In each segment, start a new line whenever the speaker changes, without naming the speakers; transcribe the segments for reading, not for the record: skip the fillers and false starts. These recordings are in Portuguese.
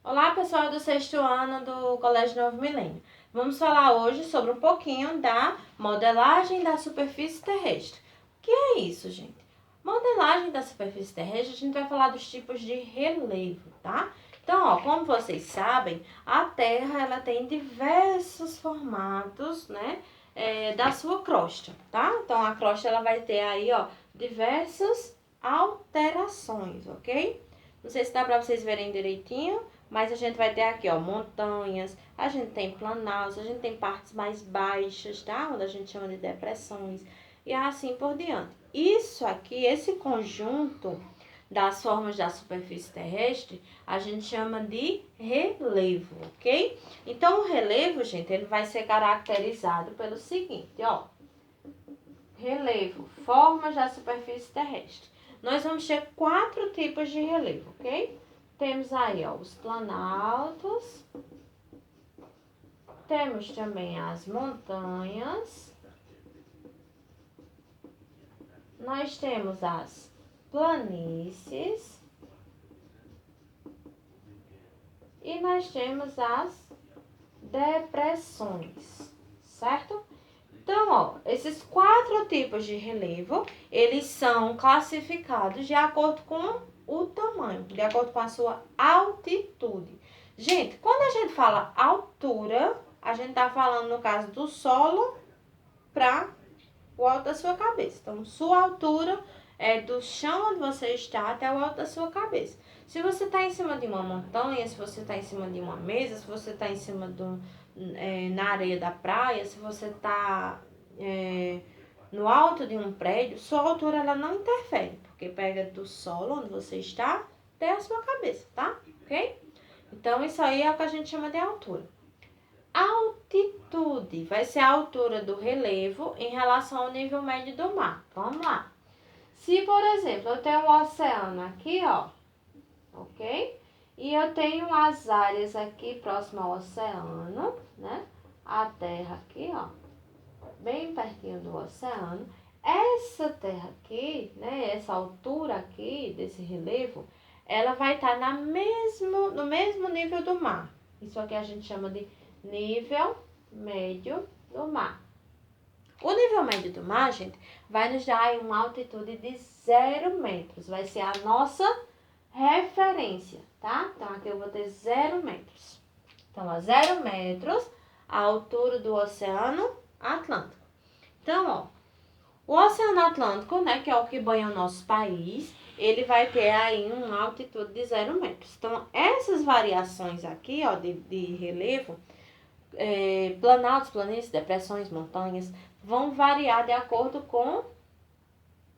Olá, pessoal do sexto ano do Colégio Novo Milênio. Vamos falar hoje sobre um pouquinho da modelagem da superfície terrestre. O que é isso, gente? Modelagem da superfície terrestre, a gente vai falar dos tipos de relevo, tá? Então, ó, como vocês sabem, a Terra ela tem diversos formatos, né, da sua crosta, tá? Então, a crosta ela vai ter aí, ó, diversas alterações, ok? Não sei se dá para vocês verem direitinho, mas a gente vai ter aqui, ó, montanhas, a gente tem planaltos, a gente tem partes mais baixas, tá? Onde a gente chama de depressões e assim por diante. Isso aqui, esse conjunto das formas da superfície terrestre, a gente chama de relevo, ok? Então, o relevo, gente, ele vai ser caracterizado pelo seguinte, ó. Relevo, formas da superfície terrestre. Nós vamos ter 4 tipos de relevo, ok? Temos aí, ó, os planaltos. Temos também as montanhas. Nós temos as planícies. E nós temos as depressões, certo? Então, ó, esses 4 tipos de relevo, eles são classificados de acordo com o tamanho, de acordo com a sua altitude. Gente, quando a gente fala altura, a gente tá falando, no caso, do solo para o alto da sua cabeça. Então, sua altura é do chão onde você está até o alto da sua cabeça. Se você está em cima de uma montanha, se você está em cima de uma mesa, se você está em cima na areia da praia, se você está no alto de um prédio, sua altura ela não interfere, porque pega do solo onde você está até a sua cabeça, tá? Ok? Então, isso aí é o que a gente chama de altura. Altitude vai ser a altura do relevo em relação ao nível médio do mar. Vamos lá. Se, por exemplo, eu tenho um oceano aqui, ó, ok? E eu tenho as áreas aqui próximo ao oceano, né? A terra aqui, ó, bem pertinho do oceano. Essa terra aqui, né? Essa altura aqui desse relevo, ela vai estar no mesmo nível do mar. Isso aqui a gente chama de nível médio do mar. O nível médio do mar, gente, vai nos dar aí uma altitude de 0 metros. Vai ser a nossa referência, tá? Então, aqui eu vou ter 0 metros. Então, a 0 metros, a altura do Oceano Atlântico. Então, ó, o Oceano Atlântico, né, que é o que banha o nosso país, ele vai ter aí uma altitude de 0 metros. Então, essas variações aqui, ó, de relevo, planaltos, planícies, depressões, montanhas, vão variar de acordo com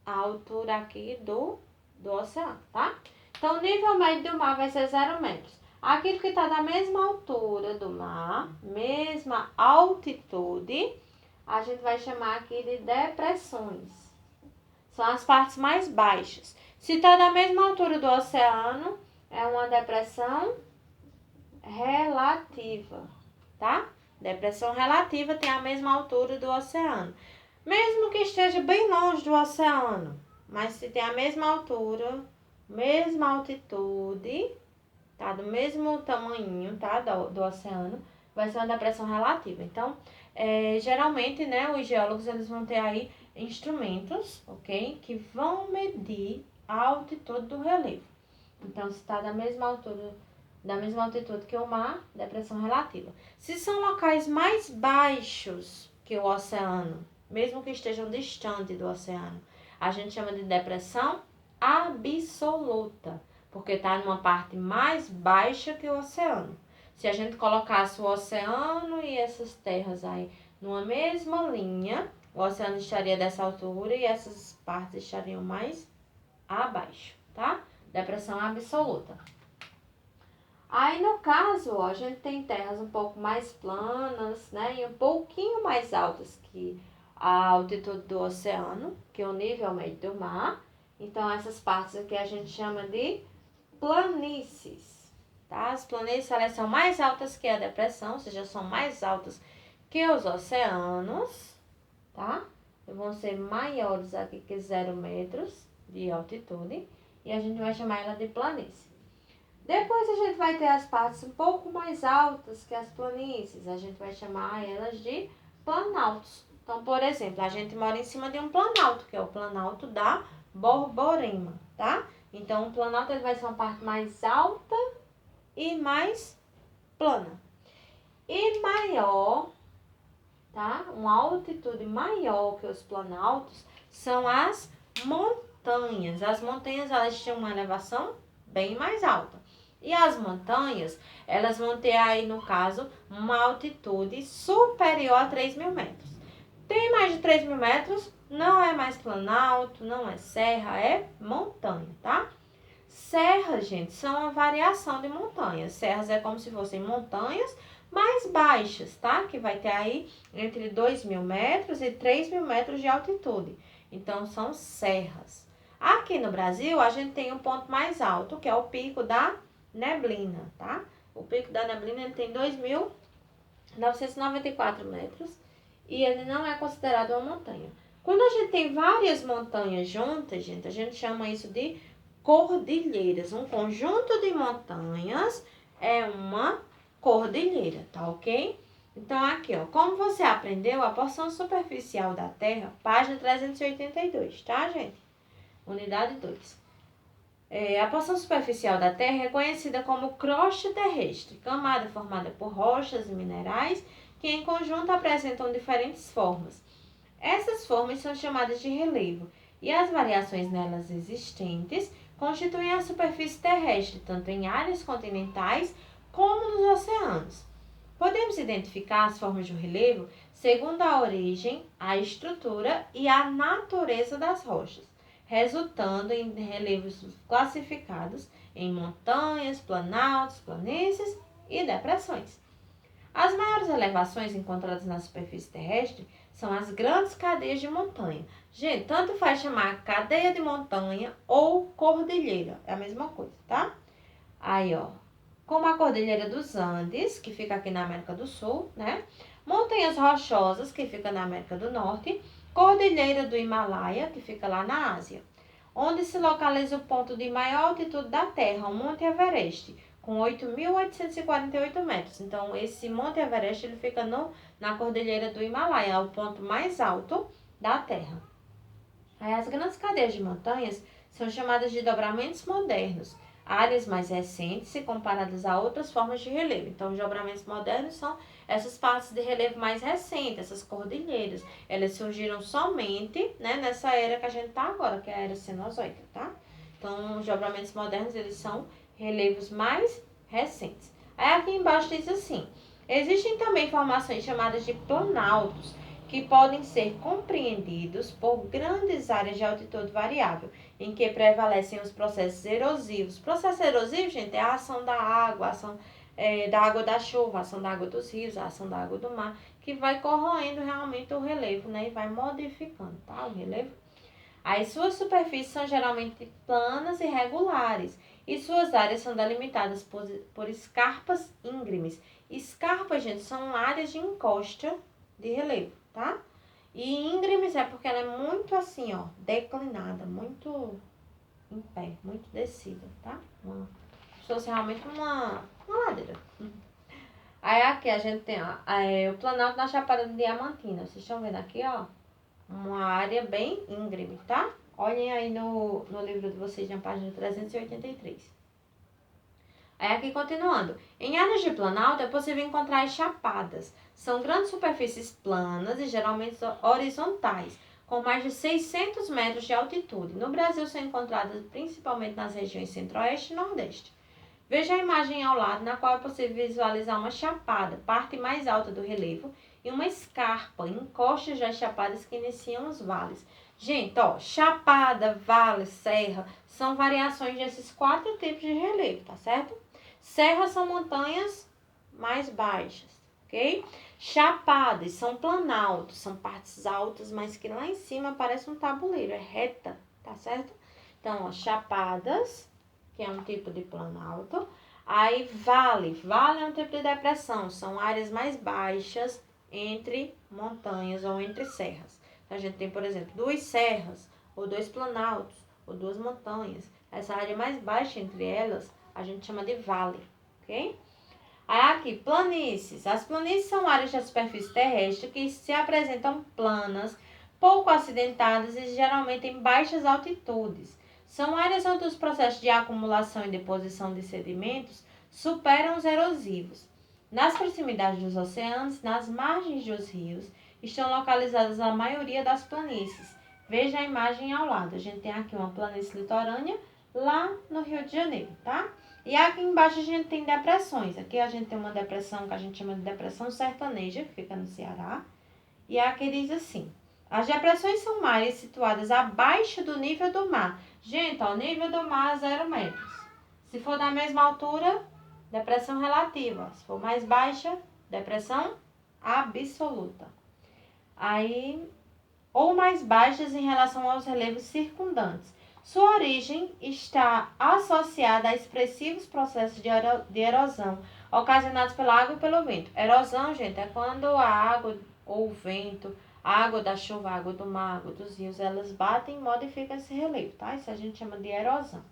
a altura aqui do oceano, tá? Então, o nível médio do mar vai ser 0 metros. Aquilo que está da mesma altura do mar, mesma altitude, a gente vai chamar aqui de depressões. São as partes mais baixas. Se está da mesma altura do oceano, é uma depressão relativa, tá? Depressão relativa tem a mesma altura do oceano. Mesmo que esteja bem longe do oceano, mas se tem a mesma altura, mesma altitude, tá? Do mesmo tamanho, tá? Do oceano, vai ser uma depressão relativa. Então, geralmente, né, os geólogos eles vão ter aí instrumentos, ok? Que vão medir a altitude do relevo. Então, se está da mesma altitude que o mar, depressão relativa. Se são locais mais baixos que o oceano, mesmo que estejam distantes do oceano, a gente chama de depressão absoluta, porque está numa parte mais baixa que o oceano. Se a gente colocasse o oceano e essas terras aí numa mesma linha, o oceano estaria dessa altura e essas partes estariam mais abaixo, tá? Depressão absoluta. Aí, no caso, ó, a gente tem terras um pouco mais planas, né? E um pouquinho mais altas que a altitude do oceano, que é o nível médio do mar. Então, essas partes aqui a gente chama de planícies, tá? As planícies, elas são mais altas que a depressão, ou seja, são mais altas que os oceanos, tá? Vão ser maiores aqui que 0 metros de altitude. E a gente vai chamar ela de planície. Depois a gente vai ter as partes um pouco mais altas que as planícies. A gente vai chamar elas de planaltos. Então, por exemplo, a gente mora em cima de um planalto, que é o planalto da Borborema, tá? Então, o planalto ele vai ser uma parte mais alta e mais plana. E maior, tá? Uma altitude maior que os planaltos são as montanhas. As montanhas, elas têm uma elevação bem mais alta. E as montanhas, elas vão ter aí, no caso, uma altitude superior a 3.000 metros. Tem mais de 3.000 metros, não é mais planalto, não é serra, é montanha, tá? Serras, gente, são uma variação de montanhas. Serras é como se fossem montanhas mais baixas, tá? Que vai ter aí entre 2.000 metros e 3.000 metros de altitude. Então, são serras. Aqui no Brasil, a gente tem um ponto mais alto, que é o Pico da Neblina, tá? O Pico da Neblina ele tem 2.994 metros e ele não é considerado uma montanha. Quando a gente tem várias montanhas juntas, gente, a gente chama isso de cordilheiras. Um conjunto de montanhas é uma cordilheira, tá ok? Então, aqui, ó, como você aprendeu, a porção superficial da Terra, página 382, tá, gente? Unidade 2. A porção superficial da Terra é conhecida como crosta terrestre, camada formada por rochas e minerais que em conjunto apresentam diferentes formas. Essas formas são chamadas de relevo e as variações nelas existentes constituem a superfície terrestre, tanto em áreas continentais como nos oceanos. Podemos identificar as formas do relevo segundo a origem, a estrutura e a natureza das rochas, resultando em relevos classificados em montanhas, planaltos, planícies e depressões. As maiores elevações encontradas na superfície terrestre são as grandes cadeias de montanha. Gente, tanto faz chamar cadeia de montanha ou cordilheira, é a mesma coisa, tá? Aí, ó, como a Cordilheira dos Andes, que fica aqui na América do Sul, né? Montanhas Rochosas, que fica na América do Norte, Cordilheira do Himalaia, que fica lá na Ásia, onde se localiza o ponto de maior altitude da Terra, o Monte Everest, com 8.848 metros. Então, esse Monte Everest ele fica na Cordilheira do Himalaia, é o ponto mais alto da Terra. Aí, as grandes cadeias de montanhas são chamadas de dobramentos modernos, áreas mais recentes se comparadas a outras formas de relevo. Então, os dobramentos modernos são essas partes de relevo mais recentes, essas cordilheiras. Elas surgiram somente, né, nessa era que a gente está agora, que é a era cenozoica, tá? Então, os dobramentos modernos, eles são relevos mais recentes. Aí, aqui embaixo diz assim, existem também formações chamadas de planaltos, que podem ser compreendidos por grandes áreas de altitude variável, em que prevalecem os processos erosivos. O processo erosivo, gente, é a ação da água, a ação da água da chuva, a ação da água dos rios, a ação da água do mar, que vai corroendo realmente o relevo, né? E vai modificando, tá? O relevo. As suas superfícies são geralmente planas e regulares, e suas áreas são delimitadas por escarpas íngremes. Escarpas, gente, são áreas de encosta de relevo, tá? E íngremes é porque ela é muito assim, ó, declinada, muito em pé, muito descida, tá? Como se fosse realmente uma ladeira. Aí aqui a gente tem o Planalto na Chapada Diamantina. Vocês estão vendo aqui, ó? Uma área bem íngreme, tá? Olhem aí no livro de vocês, na página 383. Aí aqui continuando. Em áreas de planalto é possível encontrar as chapadas. São grandes superfícies planas e geralmente horizontais, com mais de 600 metros de altitude. No Brasil são encontradas principalmente nas regiões centro-oeste e nordeste. Veja a imagem ao lado, na qual é possível visualizar uma chapada, parte mais alta do relevo, e uma escarpa, encostas das chapadas que iniciam os vales. Gente, ó, chapada, vale, serra, são variações desses 4 tipos de relevo, tá certo? Serras são montanhas mais baixas, ok? Chapadas são planaltos, são partes altas, mas que lá em cima parece um tabuleiro, é reta, tá certo? Então, ó, chapadas, que é um tipo de planalto. Aí, vale é um tipo de depressão, são áreas mais baixas entre montanhas ou entre serras. Então, a gente tem, por exemplo, 2 serras, ou 2 planaltos, ou 2 montanhas. Essa área mais baixa entre elas, a gente chama de vale, ok? Aí aqui, planícies. As planícies são áreas da superfície terrestre que se apresentam planas, pouco acidentadas e geralmente em baixas altitudes. São áreas onde os processos de acumulação e deposição de sedimentos superam os erosivos. Nas proximidades dos oceanos, nas margens dos rios, estão localizadas a maioria das planícies. Veja a imagem ao lado. A gente tem aqui uma planície litorânea lá no Rio de Janeiro, tá? E aqui embaixo a gente tem depressões. Aqui a gente tem uma depressão que a gente chama de depressão sertaneja, que fica no Ceará. E aqui diz assim: as depressões são mares situadas abaixo do nível do mar. Gente, ó, o nível do mar é 0 metros. Se for da mesma altura, depressão relativa. Se for mais baixa, depressão absoluta. Aí, ou mais baixas em relação aos relevos circundantes. Sua origem está associada a expressivos processos de erosão ocasionados pela água e pelo vento. Erosão, gente, é quando a água ou o vento, a água da chuva, a água do mar, a água dos rios, elas batem e modificam esse relevo, tá? Isso a gente chama de erosão.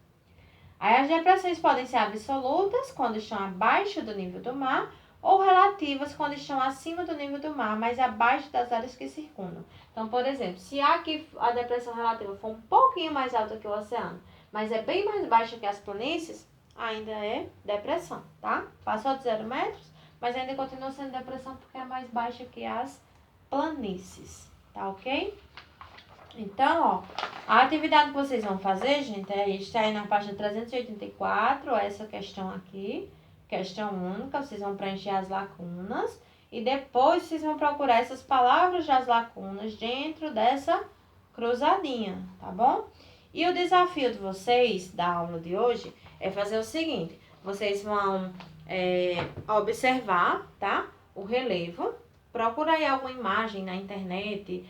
Aí as depressões podem ser absolutas, quando estão abaixo do nível do mar, ou relativas, quando estão acima do nível do mar, mas abaixo das áreas que circundam. Então, por exemplo, se aqui a depressão relativa for um pouquinho mais alta que o oceano, mas é bem mais baixa que as planícies, ainda é depressão, tá? Passou de 0 metros, mas ainda continua sendo depressão porque é mais baixa que as planícies, tá ok? Então, ó, a atividade que vocês vão fazer, gente, está aí na página 384, essa questão aqui, questão única, vocês vão preencher as lacunas e depois vocês vão procurar essas palavras das lacunas dentro dessa cruzadinha, tá bom? E o desafio de vocês, da aula de hoje, é fazer o seguinte: vocês vão observar, tá? O relevo, procura aí alguma imagem na internet,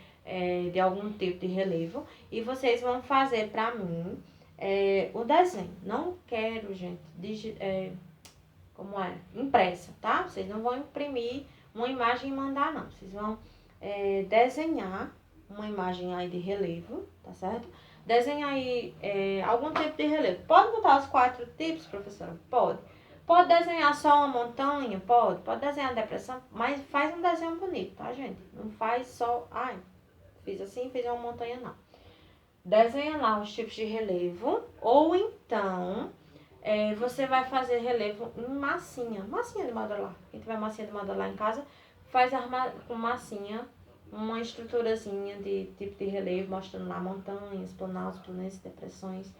de algum tipo de relevo, e vocês vão fazer pra mim o desenho. Não quero, gente, impressa, tá? Vocês não vão imprimir uma imagem e mandar, não. Vocês vão desenhar uma imagem aí de relevo, tá certo? Desenha aí algum tipo de relevo. Pode botar os 4 tipos, professora? Pode. Pode desenhar só uma montanha? Pode. Pode desenhar a depressão, mas faz um desenho bonito, tá, gente? Não faz só... Ai, fiz assim, fiz uma montanha, não. Desenha lá os tipos de relevo, ou então você vai fazer relevo em massinha de modelar. Quem tiver massinha de modelar em casa, faz com massinha uma estruturazinha de tipo de relevo, mostrando lá montanhas, planaltos, planícies, depressões,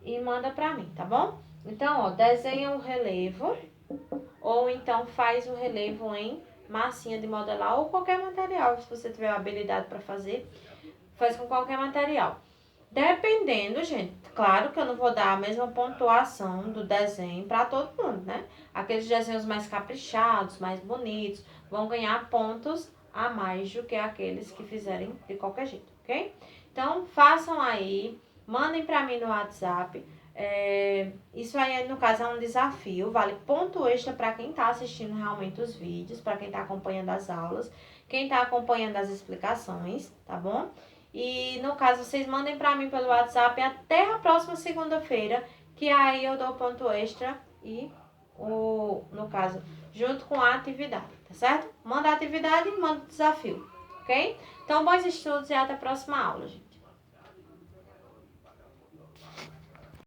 e manda pra mim, tá bom? Então, ó, desenha o relevo, ou então faz o relevo em massinha de modelar ou qualquer material, se você tiver habilidade para fazer, faz com qualquer material. Dependendo, gente, claro que eu não vou dar a mesma pontuação do desenho para todo mundo, né? Aqueles desenhos mais caprichados, mais bonitos, vão ganhar pontos a mais do que aqueles que fizerem de qualquer jeito, ok? Então, façam aí, mandem para mim no WhatsApp. Isso aí, no caso, é um desafio, vale ponto extra para quem está assistindo realmente os vídeos, para quem está acompanhando as aulas, quem está acompanhando as explicações, tá bom? E, no caso, vocês mandem para mim pelo WhatsApp até a próxima segunda-feira, que aí eu dou ponto extra e, no caso, junto com a atividade, tá certo? Manda a atividade e manda o desafio, ok? Então, bons estudos e até a próxima aula, gente.